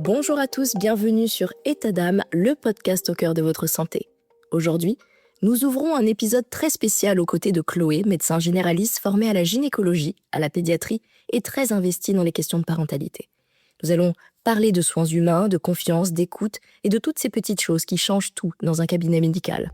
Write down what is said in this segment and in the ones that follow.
Bonjour à tous, bienvenue sur État d'âme, le podcast au cœur de votre santé. Aujourd'hui, nous ouvrons un épisode très spécial aux côtés de Chloé, médecin généraliste formée à la gynécologie, à la pédiatrie et très investie dans les questions de parentalité. Nous allons parler de soins humains, de confiance, d'écoute et de toutes ces petites choses qui changent tout dans un cabinet médical.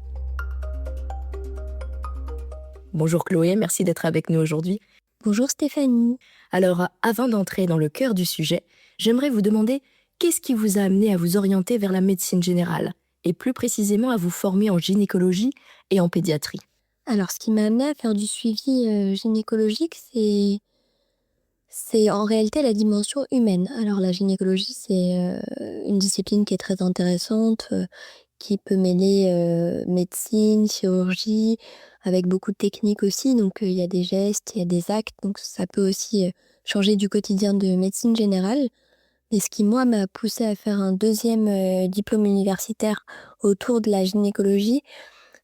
Bonjour Chloé, merci d'être avec nous aujourd'hui. Bonjour Stéphanie. Alors, avant d'entrer dans le cœur du sujet, j'aimerais vous demander qu'est-ce qui vous a amené à vous orienter vers la médecine générale et plus précisément à vous former en gynécologie et en pédiatrie. Alors, ce qui m'a amené à faire du suivi gynécologique, c'est en réalité la dimension humaine. Alors, la gynécologie, c'est une discipline qui est très intéressante, qui peut mêler médecine, chirurgie, avec beaucoup de techniques aussi. Donc, il y a des gestes, il y a des actes. Donc, ça peut aussi changer du quotidien de médecine générale. Et ce qui, moi, m'a poussée à faire un deuxième diplôme universitaire autour de la gynécologie,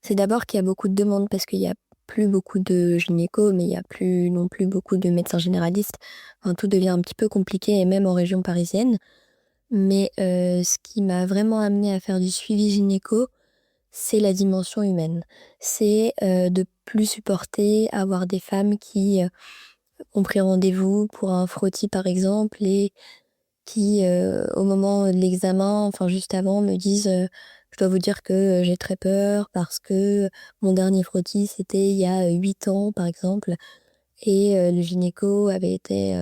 c'est d'abord qu'il y a beaucoup de demandes parce qu'il y a plus beaucoup de gynécos, mais il y a plus non plus beaucoup de médecins généralistes. Enfin, tout devient un petit peu compliqué, et même en région parisienne. Mais ce qui m'a vraiment amenée à faire du suivi gynéco, c'est la dimension humaine. C'est de plus supporter, avoir des femmes qui ont pris rendez-vous pour un frottis par exemple, et qui, au moment de l'examen, enfin juste avant, me disent je dois vous dire que j'ai très peur parce que mon dernier frottis, c'était il y a 8 ans, par exemple, et le gynéco avait été,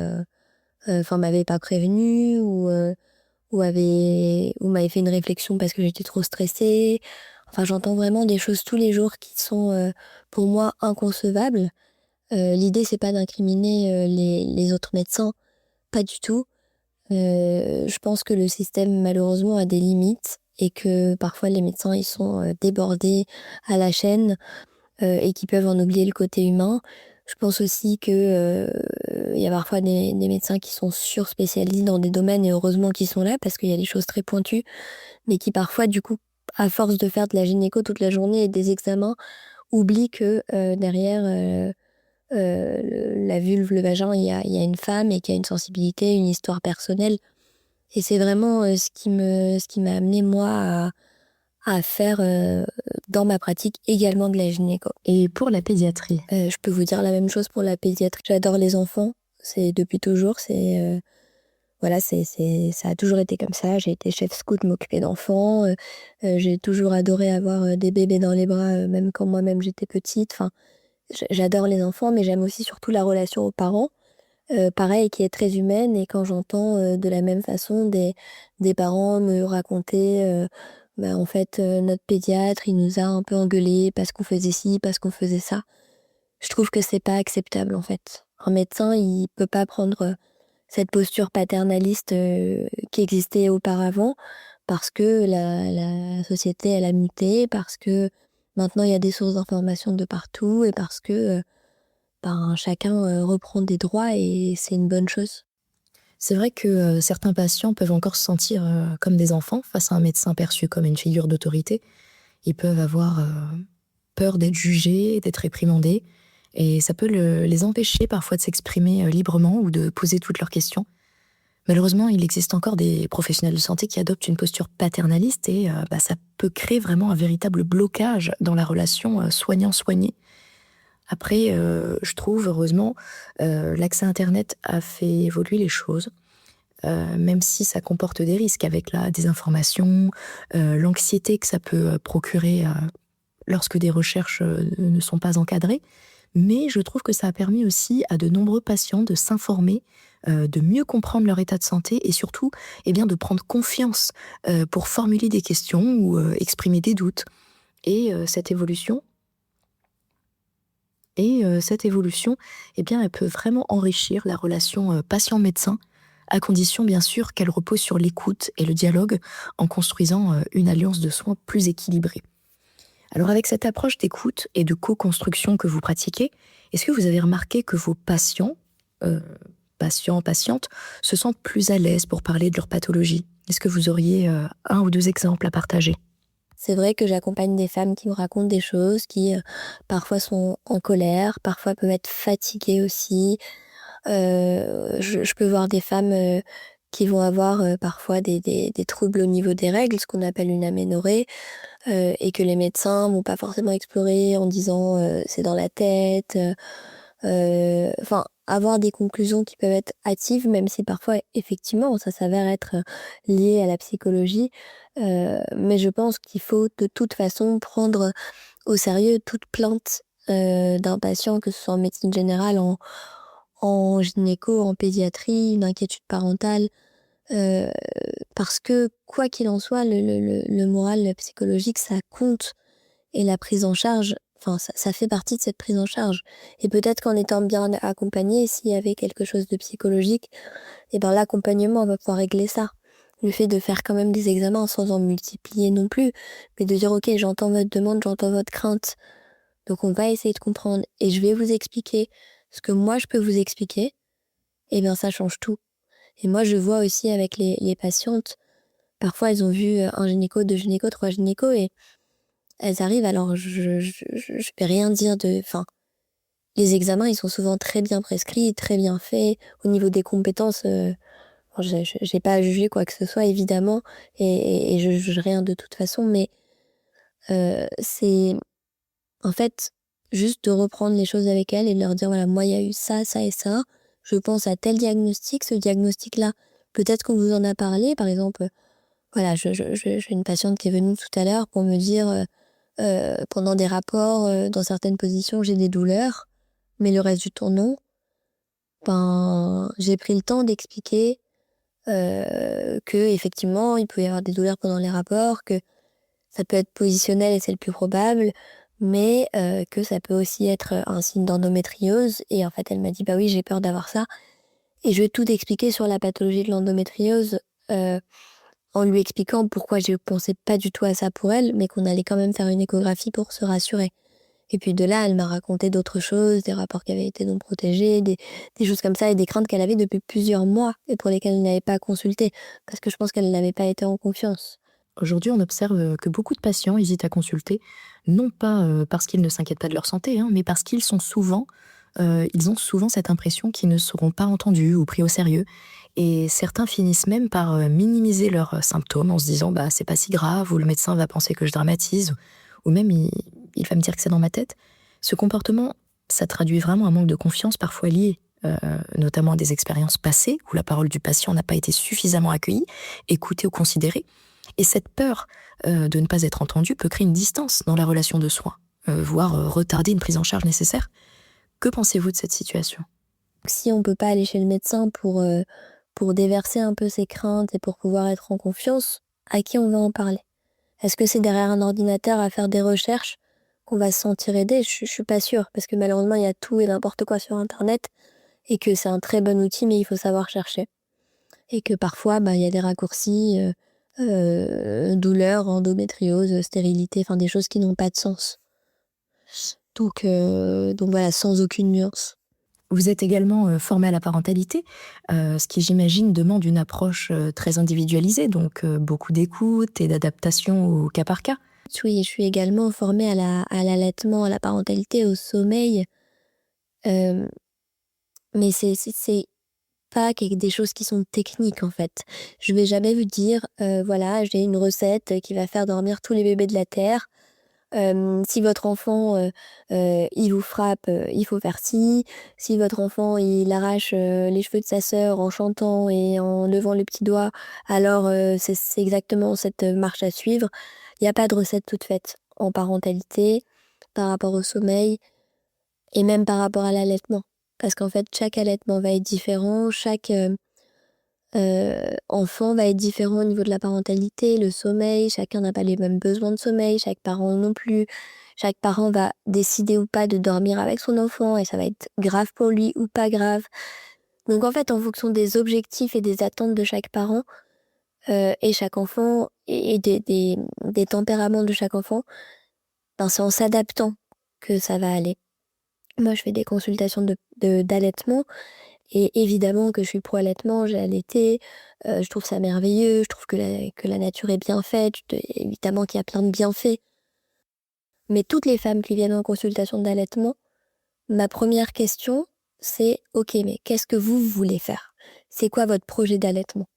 m'avait pas prévenu ou m'avait fait une réflexion parce que j'étais trop stressée. Enfin, j'entends vraiment des choses tous les jours qui sont, pour moi, inconcevables. L'idée, c'est pas d'incriminer les autres médecins, pas du tout. Je pense que le système malheureusement a des limites et que parfois les médecins ils sont débordés à la chaîne et qu'ils peuvent en oublier le côté humain. Je pense aussi que il y a parfois des médecins qui sont surspécialisés dans des domaines, et heureusement qu'ils sont là parce qu'il y a des choses très pointues, mais qui parfois du coup, à force de faire de la gynéco toute la journée et des examens, oublient que derrière la vulve, le vagin, il y a une femme et qu'il y a une sensibilité, une histoire personnelle. Et c'est vraiment ce qui m'a amené moi à faire dans ma pratique également de la gynéco. Et pour la pédiatrie? Je peux vous dire la même chose pour la pédiatrie. J'adore les enfants, c'est depuis toujours, ça a toujours été comme ça. J'ai été chef scout, m'occuper d'enfants, j'ai toujours adoré avoir des bébés dans les bras, même quand moi-même j'étais petite. Enfin, j'adore les enfants, mais j'aime aussi surtout la relation aux parents. Pareil, qui est très humaine, et quand j'entends de la même façon des parents me raconter en fait notre pédiatre il nous a un peu engueulés parce qu'on faisait ci, parce qu'on faisait ça, je trouve que c'est pas acceptable en fait. Un médecin il peut pas prendre cette posture paternaliste qui existait auparavant, parce que la société elle a muté, parce que maintenant il y a des sources d'informations de partout, et parce que chacun reprend des droits, et c'est une bonne chose. C'est vrai que certains patients peuvent encore se sentir comme des enfants face à un médecin perçu comme une figure d'autorité. Ils peuvent avoir peur d'être jugés, d'être réprimandés, et ça peut les empêcher parfois de s'exprimer librement ou de poser toutes leurs questions. Malheureusement, il existe encore des professionnels de santé qui adoptent une posture paternaliste et ça peut créer vraiment un véritable blocage dans la relation soignant-soigné. Après, je trouve, heureusement, l'accès internet a fait évoluer les choses, même si ça comporte des risques avec la désinformation, l'anxiété que ça peut procurer lorsque des recherches ne sont pas encadrées. Mais je trouve que ça a permis aussi à de nombreux patients de s'informer, de mieux comprendre leur état de santé et surtout, de prendre confiance pour formuler des questions ou exprimer des doutes. Et cette évolution, elle peut vraiment enrichir la relation patient-médecin, à condition bien sûr qu'elle repose sur l'écoute et le dialogue, en construisant une alliance de soins plus équilibrée. Alors avec cette approche d'écoute et de co-construction que vous pratiquez, est-ce que vous avez remarqué que vos patients, patientes, se sentent plus à l'aise pour parler de leur pathologie? Est-ce que vous auriez un ou deux exemples à partager? C'est vrai que j'accompagne des femmes qui me racontent des choses, qui parfois sont en colère, parfois peuvent être fatiguées aussi. Je peux voir des femmes qui vont avoir parfois des troubles au niveau des règles, ce qu'on appelle une aménorrhée, et que les médecins vont pas forcément explorer en disant c'est dans la tête. Enfin, avoir des conclusions qui peuvent être hâtives, même si parfois, effectivement, ça s'avère être lié à la psychologie. Mais je pense qu'il faut de toute façon prendre au sérieux toute plainte d'un patient, que ce soit en médecine générale, en gynéco, en pédiatrie, une inquiétude parentale. euh, Parce que, quoi qu'il en soit, le moral, le psychologique, ça compte. Et la prise en charge, enfin, ça fait partie de cette prise en charge. Et peut-être qu'en étant bien accompagné, s'il y avait quelque chose de psychologique, et ben l'accompagnement va pouvoir régler ça. Le fait de faire quand même des examens sans en multiplier non plus, mais de dire ok, j'entends votre demande, j'entends votre crainte, donc on va essayer de comprendre et je vais vous expliquer ce que moi je peux vous expliquer, et bien ça change tout. Et moi je vois aussi avec les patientes, parfois elles ont vu un gynéco, deux gynécos, trois gynécos et elles arrivent, alors je vais rien dire de... Enfin, les examens ils sont souvent très bien prescrits, très bien faits, au niveau des compétences, j'ai pas à juger quoi que ce soit évidemment, et je juge rien de toute façon, mais c'est en fait juste de reprendre les choses avec elles et de leur dire voilà, moi il y a eu ça, ça et ça, je pense à tel diagnostic, ce diagnostic-là, peut-être qu'on vous en a parlé, par exemple, voilà, j'ai une patiente qui est venue tout à l'heure pour me dire pendant des rapports, dans certaines positions, j'ai des douleurs, mais le reste du temps non. Ben, j'ai pris le temps d'expliquer que effectivement il peut y avoir des douleurs pendant les rapports, que ça peut être positionnel et c'est le plus probable, mais que ça peut aussi être un signe d'endométriose. Et en fait, elle m'a dit bah oui, j'ai peur d'avoir ça. Et je vais tout expliquer sur la pathologie de l'endométriose, euh, en lui expliquant pourquoi je pensais pas du tout à ça pour elle, mais qu'on allait quand même faire une échographie pour se rassurer. Et puis de là, elle m'a raconté d'autres choses, des rapports qui avaient été non protégés, des choses comme ça, et des craintes qu'elle avait depuis plusieurs mois et pour lesquelles elle n'avait pas consulté, parce que je pense qu'elle n'avait pas été en confiance. Aujourd'hui, on observe que beaucoup de patients hésitent à consulter, non pas parce qu'ils ne s'inquiètent pas de leur santé, hein, mais parce ils ont souvent cette impression qu'ils ne seront pas entendus ou pris au sérieux. Et certains finissent même par minimiser leurs symptômes en se disant bah c'est pas si grave, ou le médecin va penser que je dramatise, ou même il va me dire que c'est dans ma tête. Ce comportement, ça traduit vraiment un manque de confiance parfois lié, notamment à des expériences passées où la parole du patient n'a pas été suffisamment accueillie, écoutée ou considérée. Et cette peur de ne pas être entendue peut créer une distance dans la relation de soins, voire retarder une prise en charge nécessaire. Que pensez-vous de cette situation? Si on peut pas aller chez le médecin pour déverser un peu ses craintes et pour pouvoir être en confiance, à qui on va en parler? Est-ce que c'est derrière un ordinateur à faire des recherches qu'on va se sentir aidé? Je suis pas sûre, parce que malheureusement, il y a tout et n'importe quoi sur Internet, et que c'est un très bon outil, mais il faut savoir chercher. Et que parfois, bah, il y a des raccourcis, douleur, endométriose, stérilité, enfin des choses qui n'ont pas de sens. Donc voilà, sans aucune nuance. Vous êtes également formé à la parentalité, ce qui j'imagine demande une approche très individualisée, donc beaucoup d'écoute et d'adaptation au cas par cas. Oui, je suis également formée à l'allaitement, à la parentalité, au sommeil, euh, mais c'est pas des choses qui sont techniques en fait. Je vais jamais vous dire, voilà, j'ai une recette qui va faire dormir tous les bébés de la Terre. Si votre enfant, il vous frappe, il faut faire ci. Si votre enfant, il arrache les cheveux de sa sœur en chantant et en levant le petit doigt, alors c'est exactement cette marche à suivre. Il n'y a pas de recette toute faite en parentalité, par rapport au sommeil et même par rapport à l'allaitement. Parce qu'en fait, chaque allaitement va être différent, chaque enfant va être différent au niveau de la parentalité, le sommeil, chacun n'a pas les mêmes besoins de sommeil, chaque parent non plus. Chaque parent va décider ou pas de dormir avec son enfant et ça va être grave pour lui ou pas grave. Donc en fait, en fonction des objectifs et des attentes de chaque parent, et chaque enfant, et des tempéraments de chaque enfant, ben c'est en s'adaptant que ça va aller. Moi, je fais des consultations d'allaitement. Et évidemment que je suis pro-allaitement, j'ai allaité, je trouve ça merveilleux, je trouve que la nature est bien faite, évidemment qu'il y a plein de bienfaits. Mais toutes les femmes qui viennent en consultation d'allaitement, ma première question, c'est « Ok, mais qu'est-ce que vous voulez faire? C'est quoi votre projet d'allaitement ?»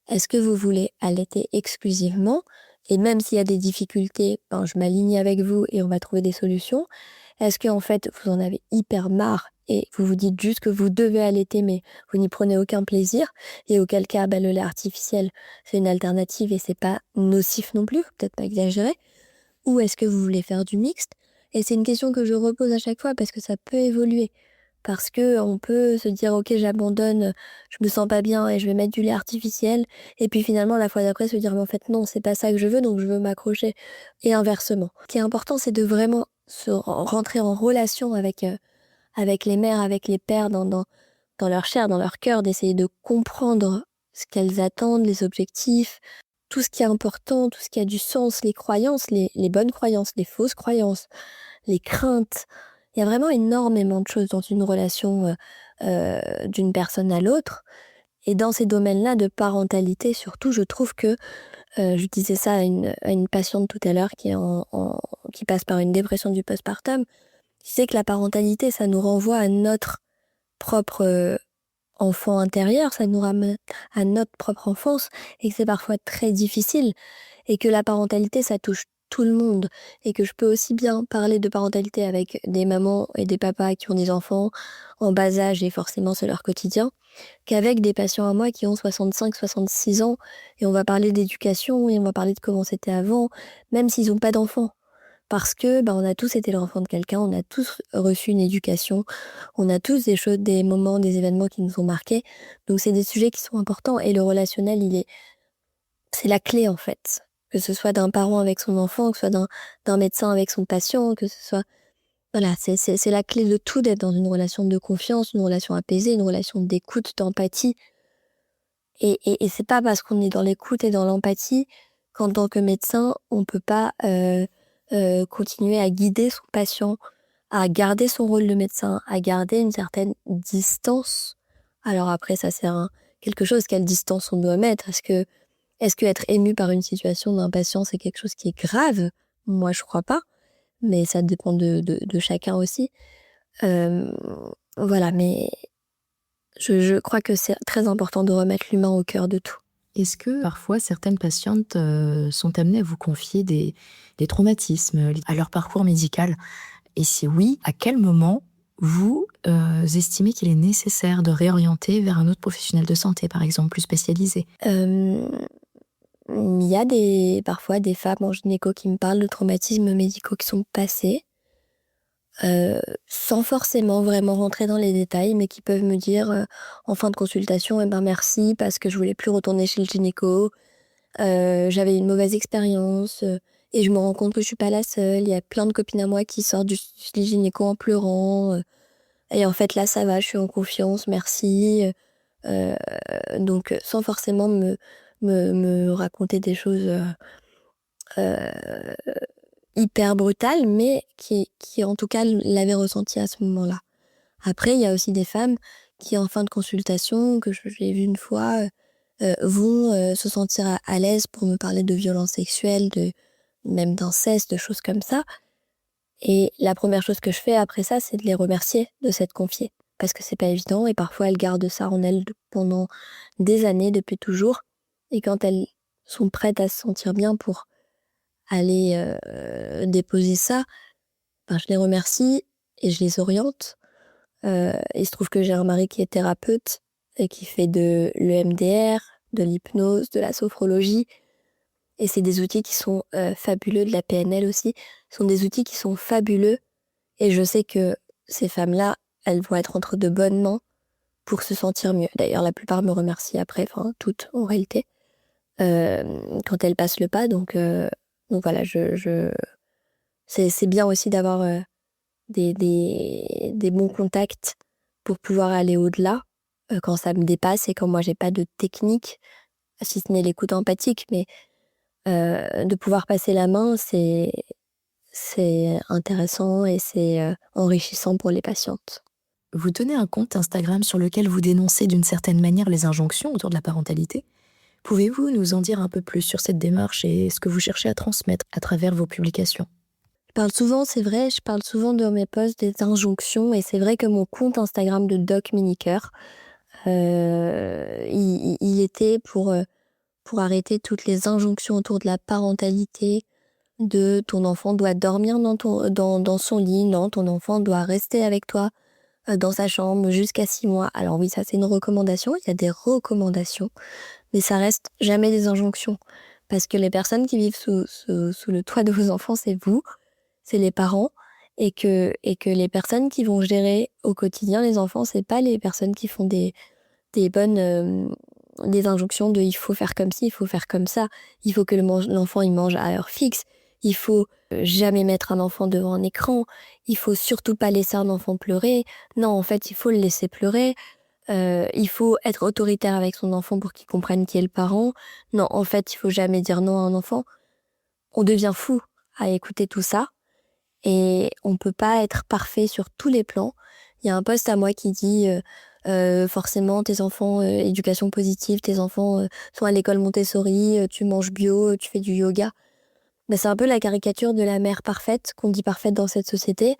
Est-ce que vous voulez allaiter exclusivement? Et même s'il y a des difficultés, je m'aligne avec vous et on va trouver des solutions. Est-ce qu'en fait, vous en avez hyper marre et vous vous dites juste que vous devez allaiter, mais vous n'y prenez aucun plaisir? Et auquel cas, le lait artificiel, c'est une alternative et c'est pas nocif non plus, faut peut-être pas exagérer. Ou est-ce que vous voulez faire du mixte? Et c'est une question que je repose à chaque fois parce que ça peut évoluer. Parce que on peut se dire: «OK, j'abandonne, je me sens pas bien et je vais mettre du lait artificiel» et puis finalement la fois d'après se dire: «Mais en fait non, c'est pas ça que je veux, donc je veux m'accrocher» et inversement. Ce qui est important, c'est de vraiment se rentrer en relation avec les mères, avec les pères dans leur chair, dans leur cœur, d'essayer de comprendre ce qu'elles attendent, les objectifs, tout ce qui est important, tout ce qui a du sens, les croyances, les bonnes croyances, les fausses croyances, les craintes. Il y a vraiment énormément de choses dans une relation d'une personne à l'autre. Et dans ces domaines-là de parentalité, surtout, je trouve que, je disais ça à une patiente tout à l'heure qui passe par une dépression du postpartum, qui sait que la parentalité, ça nous renvoie à notre propre enfant intérieur, ça nous ramène à notre propre enfance et que c'est parfois très difficile et que la parentalité, ça touche tout le monde et que je peux aussi bien parler de parentalité avec des mamans et des papas qui ont des enfants en bas âge et forcément c'est leur quotidien, qu'avec des patients à moi qui ont 65-66 ans et on va parler d'éducation et on va parler de comment c'était avant, même s'ils n'ont pas d'enfants. Parce que on a tous été l'enfant de quelqu'un, on a tous reçu une éducation, on a tous des choses, des moments, des événements qui nous ont marqués. Donc c'est des sujets qui sont importants et le relationnel, c'est la clé en fait. Que ce soit d'un parent avec son enfant, que ce soit d'un médecin avec son patient, que ce soit... Voilà, c'est la clé de tout d'être dans une relation de confiance, une relation apaisée, une relation d'écoute, d'empathie. Et c'est pas parce qu'on est dans l'écoute et dans l'empathie qu'en tant que médecin, on peut pas continuer à guider son patient, à garder son rôle de médecin, à garder une certaine distance. Alors après, ça c'est quelque chose, quelle distance on doit mettre. Est-ce que être ému par une situation d'un patient, c'est quelque chose qui est grave? Moi, je crois pas, mais ça dépend de chacun aussi. Euh, voilà, mais je crois que c'est très important de remettre l'humain au cœur de tout. Est-ce que parfois certaines patientes sont amenées à vous confier des traumatismes à leur parcours médical? Et si oui, à quel moment vous estimez qu'il est nécessaire de réorienter vers un autre professionnel de santé, par exemple, plus spécialisé? Il y a parfois des femmes en gynéco qui me parlent de traumatismes médicaux qui sont passés, sans forcément vraiment rentrer dans les détails, mais qui peuvent me dire en fin de consultation, merci parce que je voulais plus retourner chez le gynéco, j'avais une mauvaise expérience et je me rends compte que je suis pas la seule. Il y a plein de copines à moi qui sortent du gynéco en pleurant et en fait là ça va, je suis en confiance, merci. Donc sans forcément me raconter des choses euh, hyper brutales, mais qui en tout cas l'avaient ressenti à ce moment-là. Après, il y a aussi des femmes qui, en fin de consultation, que j'ai vu une fois, vont se sentir à l'aise pour me parler de violences sexuelles, même d'inceste, de choses comme ça. Et la première chose que je fais après ça, c'est de les remercier de s'être confiées. Parce que c'est pas évident et parfois elles gardent ça en elles pendant des années, depuis toujours. Et quand elles sont prêtes à se sentir bien pour aller déposer ça, je les remercie et je les oriente. Il se trouve que j'ai un mari qui est thérapeute et qui fait de l'EMDR, de l'hypnose, de la sophrologie. Et c'est des outils qui sont fabuleux, de la PNL aussi. Ce sont des outils qui sont fabuleux. Et je sais que ces femmes-là, elles vont être entre de bonnes mains pour se sentir mieux. D'ailleurs, la plupart me remercient après, toutes en réalité, quand elles passent le pas. Donc voilà, c'est bien aussi d'avoir des bons contacts pour pouvoir aller au-delà quand ça me dépasse et quand moi j'ai pas de technique, si ce n'est l'écoute empathique, mais de pouvoir passer la main, c'est intéressant et c'est enrichissant pour les patientes. Vous tenez un compte Instagram sur lequel vous dénoncez d'une certaine manière les injonctions autour de la parentalité. Pouvez-vous nous en dire un peu plus sur cette démarche et ce que vous cherchez à transmettre à travers vos publications? Je parle souvent dans mes posts des injonctions et c'est vrai que mon compte Instagram de Doc Miniker, il était pour pour arrêter toutes les injonctions autour de la parentalité, de ton enfant doit dormir dans son lit, non, ton enfant doit rester avec toi dans sa chambre jusqu'à 6 mois. Alors oui, ça c'est une recommandation, il y a des recommandations, mais ça reste jamais des injonctions. Parce que les personnes qui vivent sous le toit de vos enfants, c'est vous, c'est les parents, et que les personnes qui vont gérer au quotidien les enfants, c'est pas les personnes qui font des injonctions de il faut faire comme ci, il faut faire comme ça, il faut que l'enfant il mange à heure fixe, il faut jamais mettre un enfant devant un écran, il faut surtout pas laisser un enfant pleurer. Non, en fait, il faut le laisser pleurer. Il faut être autoritaire avec son enfant pour qu'il comprenne qui est le parent. Non, en fait, il faut jamais dire non à un enfant. On devient fou à écouter tout ça et on peut pas être parfait sur tous les plans. Il y a un post à moi qui dit forcément tes enfants, éducation positive, tes enfants sont à l'école Montessori, tu manges bio, tu fais du yoga. Ben, c'est un peu la caricature de la mère parfaite, qu'on dit parfaite dans cette société.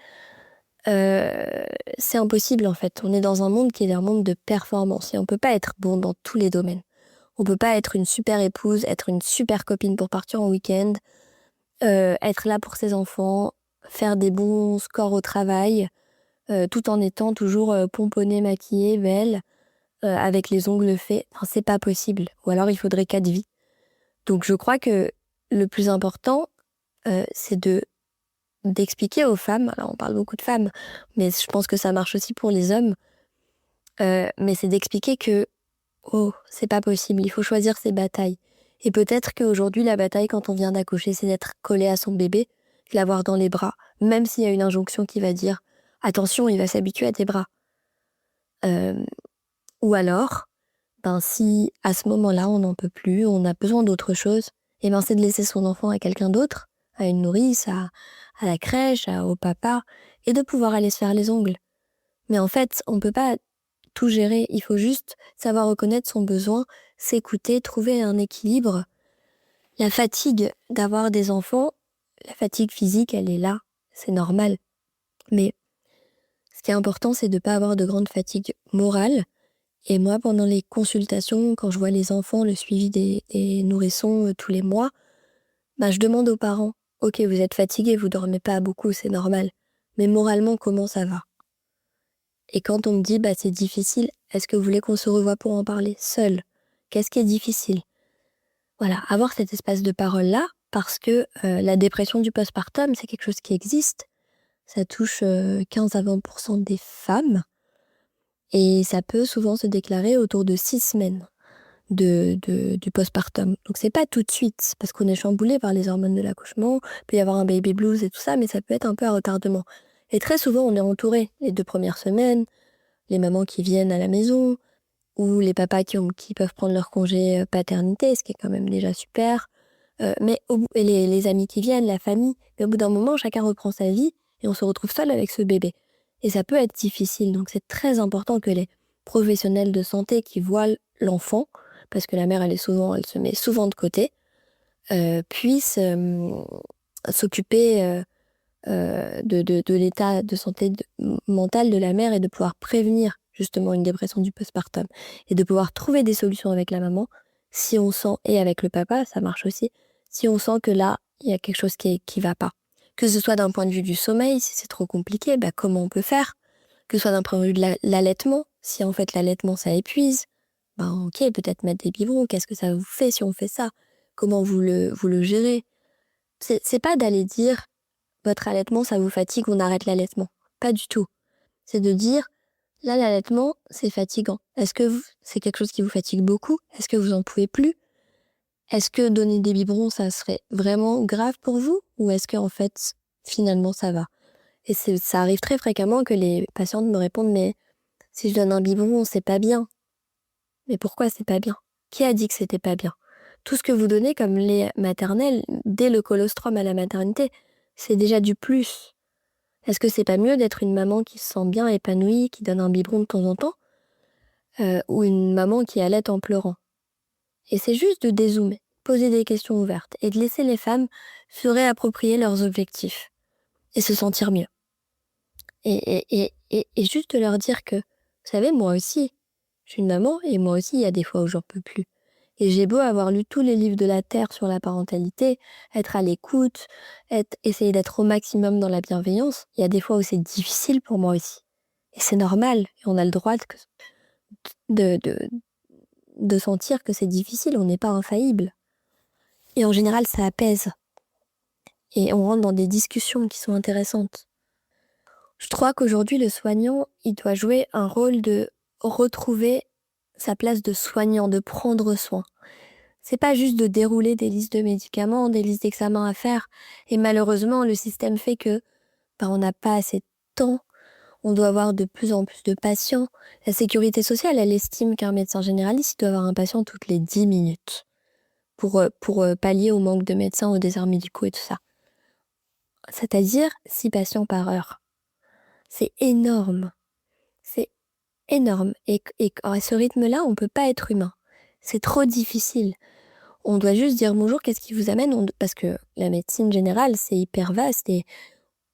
C'est impossible en fait. On est dans un monde qui est un monde de performance et on peut pas être bon dans tous les domaines. On peut pas être une super épouse, être une super copine pour partir en week-end, être là pour ses enfants, faire des bons scores au travail, tout en étant toujours pomponnée, maquillée, belle, avec les ongles faits. Enfin, c'est pas possible. Ou alors il faudrait 4 vies. Donc je crois que le plus important, c'est d'expliquer aux femmes, alors on parle beaucoup de femmes, mais je pense que ça marche aussi pour les hommes, mais c'est d'expliquer que, oh, c'est pas possible, il faut choisir ses batailles. Et peut-être qu'aujourd'hui, la bataille, quand on vient d'accoucher, c'est d'être collé à son bébé, de l'avoir dans les bras, même s'il y a une injonction qui va dire « Attention, il va s'habituer à tes bras ». Ou alors, si à ce moment-là, on n'en peut plus, on a besoin d'autre chose, et c'est de laisser son enfant à quelqu'un d'autre, à une nourrice, à la crèche, au papa, et de pouvoir aller se faire les ongles. Mais en fait, on peut pas tout gérer, il faut juste savoir reconnaître son besoin, s'écouter, trouver un équilibre. La fatigue d'avoir des enfants, la fatigue physique, elle est là, c'est normal. Mais ce qui est important, c'est de pas avoir de grande fatigue morale. Et moi, pendant les consultations, quand je vois les enfants, le suivi des nourrissons tous les mois, je demande aux parents, ok, vous êtes fatigués, vous dormez pas beaucoup, c'est normal, mais moralement, comment ça va? Et quand on me dit, c'est difficile, est-ce que vous voulez qu'on se revoie pour en parler seul? Qu'est-ce qui est difficile? Voilà, avoir cet espace de parole-là, parce que la dépression du postpartum, c'est quelque chose qui existe. Ça touche 15 à 20% des femmes. Et ça peut souvent se déclarer autour de 6 semaines du postpartum. Donc c'est pas tout de suite, parce qu'on est chamboulé par les hormones de l'accouchement, il peut y avoir un baby blues et tout ça, mais ça peut être un peu à retardement. Et très souvent, on est entouré les 2 premières semaines, les mamans qui viennent à la maison, ou les papas qui peuvent prendre leur congé paternité, ce qui est quand même déjà super. Et les amis qui viennent, la famille, mais au bout d'un moment, chacun reprend sa vie et on se retrouve seul avec ce bébé. Et ça peut être difficile, donc c'est très important que les professionnels de santé qui voient l'enfant, parce que la mère, elle se met souvent de côté, puissent s'occuper de l'état de santé mentale de la mère et de pouvoir prévenir justement une dépression du postpartum et de pouvoir trouver des solutions avec la maman si on sent, et avec le papa, ça marche aussi, si on sent que là, il y a quelque chose qui va pas. Que ce soit d'un point de vue du sommeil, si c'est trop compliqué, comment on peut faire? Que ce soit d'un point de vue de l'allaitement, si en fait l'allaitement ça épuise, ok, peut-être mettre des biberons, qu'est-ce que ça vous fait si on fait ça? Comment vous le gérez? C'est pas d'aller dire votre allaitement, ça vous fatigue, on arrête l'allaitement. Pas du tout. C'est de dire, là, l'allaitement, c'est fatigant. Est-ce que c'est quelque chose qui vous fatigue beaucoup? Est-ce que vous en pouvez plus? Est-ce que donner des biberons, ça serait vraiment grave pour vous? Ou est-ce que, en fait, finalement, ça va? Et ça arrive très fréquemment que les patientes me répondent, mais si je donne un biberon, c'est pas bien. Mais pourquoi c'est pas bien? Qui a dit que c'était pas bien? Tout ce que vous donnez comme lait maternel, dès le colostrum à la maternité, c'est déjà du plus. Est-ce que c'est pas mieux d'être une maman qui se sent bien épanouie, qui donne un biberon de temps en temps, ou une maman qui allaite en pleurant? Et c'est juste de dézoomer, poser des questions ouvertes et de laisser les femmes se réapproprier leurs objectifs et se sentir mieux. Et juste de leur dire que, vous savez, moi aussi, je suis une maman et moi aussi, il y a des fois où j'en peux plus. Et j'ai beau avoir lu tous les livres de la Terre sur la parentalité, être à l'écoute, essayer d'être au maximum dans la bienveillance, il y a des fois où c'est difficile pour moi aussi. Et c'est normal, et on a le droit de, de, de sentir que c'est difficile, on n'est pas infaillible. Et en général, ça apaise. Et on rentre dans des discussions qui sont intéressantes. Je crois qu'aujourd'hui, le soignant, il doit jouer un rôle de retrouver sa place de soignant, de prendre soin. C'est pas juste de dérouler des listes de médicaments, des listes d'examens à faire. Et malheureusement, le système fait que on n'a pas assez de temps. On doit avoir de plus en plus de patients. La sécurité sociale, elle estime qu'un médecin généraliste, il doit avoir un patient toutes les 10 minutes pour pallier au manque de médecins, aux déserts médicaux et tout ça. C'est-à-dire 6 patients par heure. C'est énorme. C'est énorme. Et à ce rythme-là, on peut pas être humain. C'est trop difficile. On doit juste dire bonjour, qu'est-ce qui vous amène ? Parce que la médecine générale, c'est hyper vaste et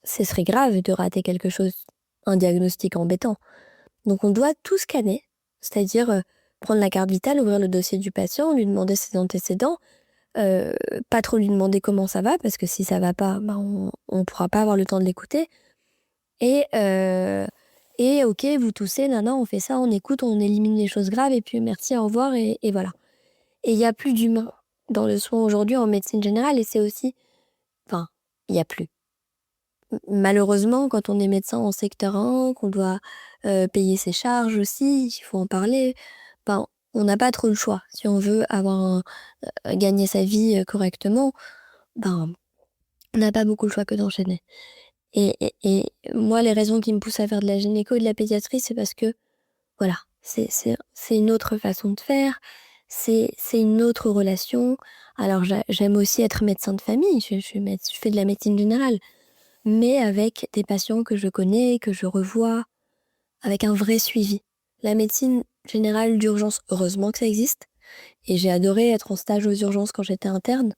ce serait grave de rater quelque chose, un diagnostic embêtant. Donc on doit tout scanner, c'est-à-dire prendre la carte vitale, ouvrir le dossier du patient, lui demander ses antécédents, pas trop lui demander comment ça va, parce que si ça va pas, on pourra pas avoir le temps de l'écouter. Et ok, vous toussez, on fait ça, on écoute, on élimine les choses graves, et puis merci, au revoir, et voilà. Et il n'y a plus d'humain dans le soin aujourd'hui en médecine générale, et c'est aussi... il n'y a plus. Malheureusement, quand on est médecin en secteur 1, qu'on doit payer ses charges aussi, il faut en parler, on n'a pas trop le choix. Si on veut gagner sa vie correctement, on n'a pas beaucoup le choix que d'enchaîner. Et moi, les raisons qui me poussent à faire de la gynéco et de la pédiatrie, c'est parce que, voilà, c'est une autre façon de faire, c'est une autre relation. Alors, j'aime aussi être médecin de famille, je fais de la médecine générale, mais avec des patients que je connais, que je revois, avec un vrai suivi. La médecine générale d'urgence, heureusement que ça existe, et j'ai adoré être en stage aux urgences quand j'étais interne,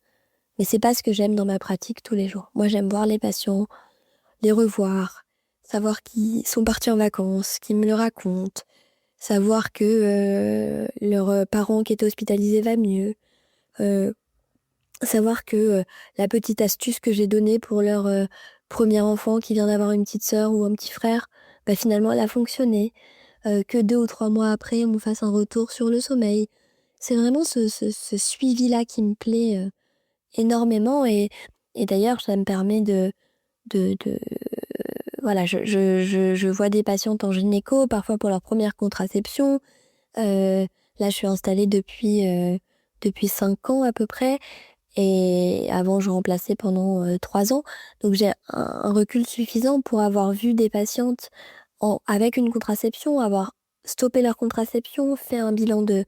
mais c'est pas ce que j'aime dans ma pratique tous les jours. Moi, j'aime voir les patients, les revoir, savoir qu'ils sont partis en vacances, qu'ils me le racontent, savoir que leur parent qui était hospitalisé va mieux, savoir que la petite astuce que j'ai donnée pour leur premier enfant qui vient d'avoir une petite sœur ou un petit frère, finalement elle a fonctionné, que 2 ou 3 mois après on me fasse un retour sur le sommeil. C'est vraiment ce suivi-là qui me plaît énormément, et d'ailleurs ça me permet voilà, je vois des patientes en gynéco, parfois pour leur première contraception. Là, je suis installée depuis 5 ans à peu près. Et avant, je remplaçais pendant 3 ans. Donc, j'ai un recul suffisant pour avoir vu des patientes avec une contraception, avoir stoppé leur contraception, fait un bilan de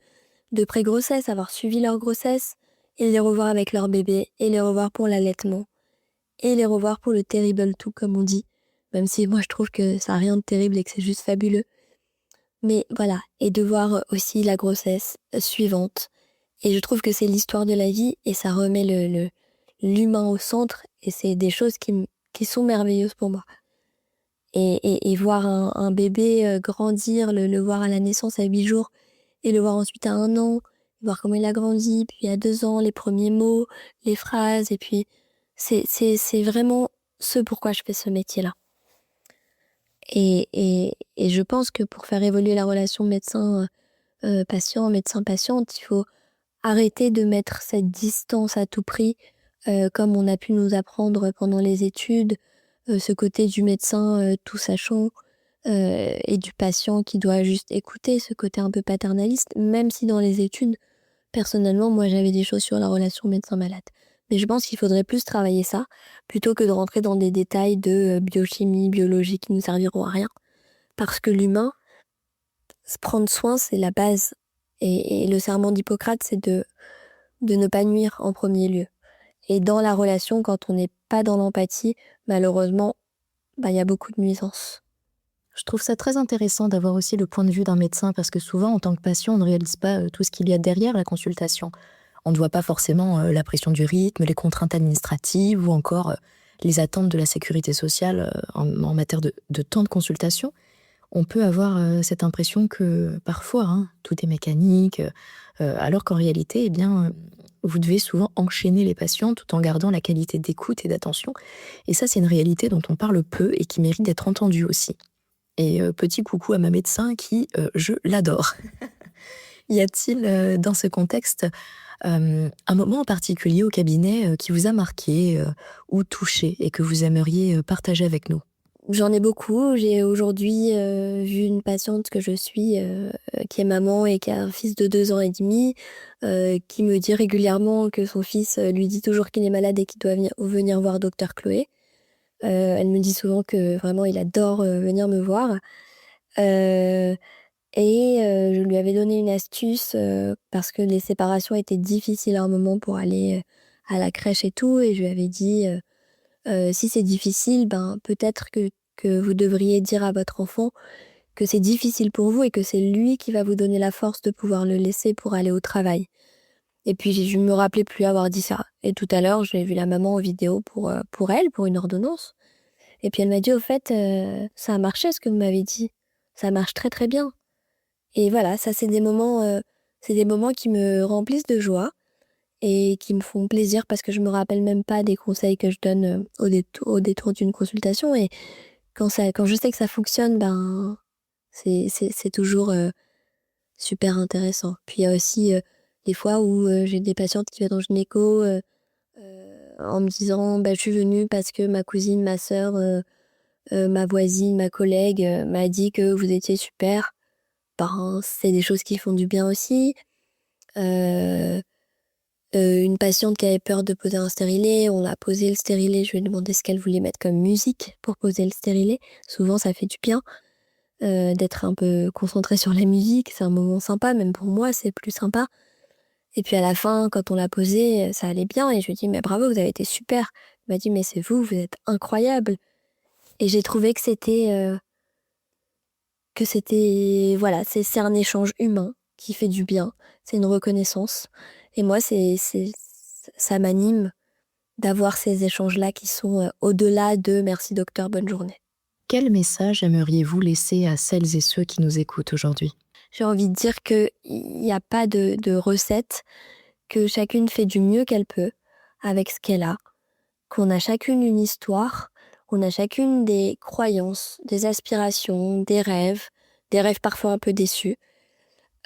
pré-grossesse, avoir suivi leur grossesse, et les revoir avec leur bébé, et les revoir pour l'allaitement, et les revoir pour le terrible tout, comme on dit. Même si moi, je trouve que ça n'a rien de terrible et que c'est juste fabuleux. Mais voilà, et de voir aussi la grossesse suivante. Et je trouve que c'est l'histoire de la vie, et ça remet l'humain au centre, et c'est des choses qui sont merveilleuses pour moi. Et voir un bébé grandir, le voir à la naissance à 8 jours, et le voir ensuite à 1 an, voir comment il a grandi, puis à 2 ans, les premiers mots, les phrases, et puis c'est vraiment ce pourquoi je fais ce métier-là. Et je pense que pour faire évoluer la relation médecin-patient, médecin-patiente, il faut arrêter de mettre cette distance à tout prix, comme on a pu nous apprendre pendant les études, ce côté du médecin tout sachant, et du patient qui doit juste écouter, ce côté un peu paternaliste, même si dans les études, personnellement, moi j'avais des choses sur la relation médecin-malade. Mais je pense qu'il faudrait plus travailler ça, plutôt que de rentrer dans des détails de biochimie, biologie qui nous serviront à rien. Parce que l'humain, se prendre soin, c'est la base. Et le serment d'Hippocrate, c'est de ne pas nuire en premier lieu. Et dans la relation, quand on n'est pas dans l'empathie, malheureusement, y a beaucoup de nuisances. Je trouve ça très intéressant d'avoir aussi le point de vue d'un médecin, parce que souvent, en tant que patient, on ne réalise pas tout ce qu'il y a derrière la consultation. On ne voit pas forcément la pression du rythme, les contraintes administratives ou encore les attentes de la sécurité sociale en matière de temps de consultation. On peut avoir cette impression que parfois, tout est mécanique, alors qu'en réalité, vous devez souvent enchaîner les patients tout en gardant la qualité d'écoute et d'attention. Et ça, c'est une réalité dont on parle peu et qui mérite d'être entendue aussi. Et petit coucou à ma médecin qui, je l'adore. Y a-t-il, dans ce contexte, un moment en particulier au cabinet, qui vous a marqué, ou touché et que vous aimeriez, partager avec nous? J'en ai beaucoup. J'ai aujourd'hui vu une patiente que je suis qui est maman et qui a un fils de 2 ans et demi, qui me dit régulièrement que son fils lui dit toujours qu'il est malade et qu'il doit venir voir docteur Chloé. Elle me dit souvent que vraiment il adore venir me voir. Euh, je lui avais donné une astuce parce que les séparations étaient difficiles à un moment pour aller à la crèche et tout. Et je lui avais dit, si c'est difficile, peut-être que vous devriez dire à votre enfant que c'est difficile pour vous et que c'est lui qui va vous donner la force de pouvoir le laisser pour aller au travail. Et puis je me rappelais plus avoir dit ça. Et tout à l'heure, j'ai vu la maman en vidéo pour elle, pour une ordonnance. Et puis elle m'a dit, au fait, ça a marché ce que vous m'avez dit. Ça marche très très bien. Et voilà, ça c'est des moments qui me remplissent de joie et qui me font plaisir parce que je me rappelle même pas des conseils que je donne au détour d'une consultation. Et quand je sais que ça fonctionne, c'est toujours super intéressant. Puis il y a aussi des fois où j'ai des patientes qui viennent en gynéco en me disant je suis venue parce que ma cousine, ma sœur, ma voisine, ma collègue m'a dit que vous étiez super. C'est des choses qui font du bien aussi. Une patiente qui avait peur de poser un stérilet, on a posé le stérilet, je lui ai demandé ce qu'elle voulait mettre comme musique pour poser le stérilet. Souvent ça fait du bien d'être un peu concentré sur la musique, c'est un moment sympa, même pour moi c'est plus sympa. Et puis à la fin, quand on l'a posé, ça allait bien et je lui ai dit mais bravo, vous avez été super. Elle m'a dit mais c'est vous êtes incroyable. Et j'ai trouvé voilà, c'est un échange humain qui fait du bien, c'est une reconnaissance. Et moi, ça m'anime d'avoir ces échanges-là qui sont au-delà de merci docteur, bonne journée. Quel message aimeriez-vous laisser à celles et ceux qui nous écoutent aujourd'hui? J'ai envie de dire qu'il n'y a pas de recette, que chacune fait du mieux qu'elle peut avec ce qu'elle a, qu'on a chacune une histoire, on a chacune des croyances, des aspirations, des rêves parfois un peu déçus,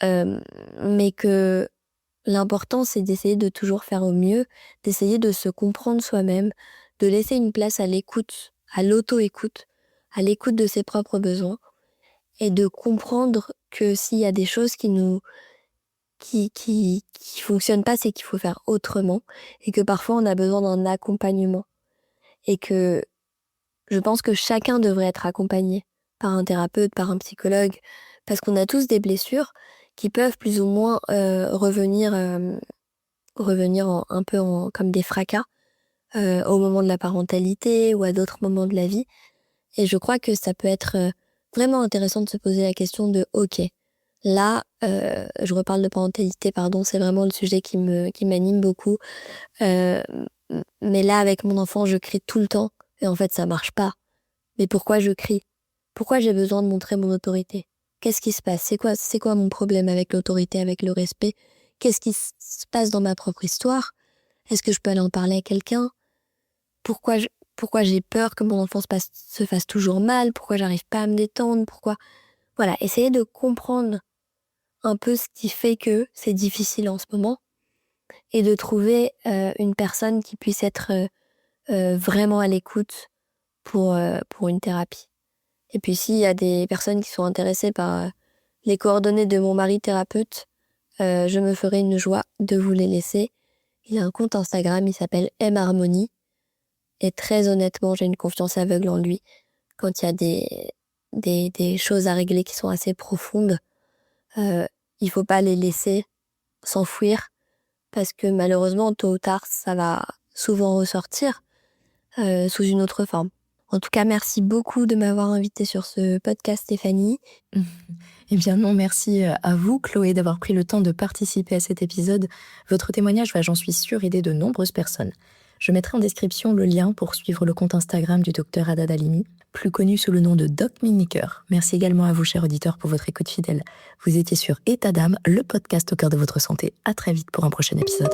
mais que l'important c'est d'essayer de toujours faire au mieux, d'essayer de se comprendre soi-même, de laisser une place à l'écoute, à l'auto-écoute, à l'écoute de ses propres besoins, et de comprendre que s'il y a des choses qui fonctionnent pas, c'est qu'il faut faire autrement, et que parfois on a besoin d'un accompagnement, et que je pense que chacun devrait être accompagné par un thérapeute, par un psychologue, parce qu'on a tous des blessures qui peuvent plus ou moins revenir comme des fracas au moment de la parentalité ou à d'autres moments de la vie. Et je crois que ça peut être vraiment intéressant de se poser la question de ok, là, je reparle de parentalité, pardon, c'est vraiment le sujet qui m'anime beaucoup. Mais là, avec mon enfant, je crie tout le temps et en fait, ça marche pas. Mais pourquoi je crie? Pourquoi j'ai besoin de montrer mon autorité? Qu'est-ce qui se passe? C'est quoi mon problème avec l'autorité, avec le respect? Qu'est-ce qui se passe dans ma propre histoire? Est-ce que je peux aller en parler à quelqu'un? Pourquoi j'ai peur que mon enfant se fasse toujours mal? Pourquoi j'arrive pas à me détendre? Voilà, essayer de comprendre un peu ce qui fait que c'est difficile en ce moment et de trouver une personne qui puisse être vraiment à l'écoute pour une thérapie. Et puis s'il y a des personnes qui sont intéressées par les coordonnées de mon mari thérapeute, je me ferai une joie de vous les laisser. Il a un compte Instagram, il s'appelle M-Harmonie. Et très honnêtement, j'ai une confiance aveugle en lui. Quand il y a des choses à régler qui sont assez profondes, il faut pas les laisser s'enfouir parce que malheureusement, tôt ou tard, ça va souvent ressortir sous une autre forme. En tout cas, merci beaucoup de m'avoir invitée sur ce podcast, Stéphanie. Eh bien non, merci à vous, Chloé, d'avoir pris le temps de participer à cet épisode. Votre témoignage va, j'en suis sûre, aider de nombreuses personnes. Je mettrai en description le lien pour suivre le compte Instagram du docteur Haddad Halimi, plus connu sous le nom de Doc Miniker. Merci également à vous, chers auditeurs, pour votre écoute fidèle. Vous étiez sur État d'âme, le podcast au cœur de votre santé. À très vite pour un prochain épisode.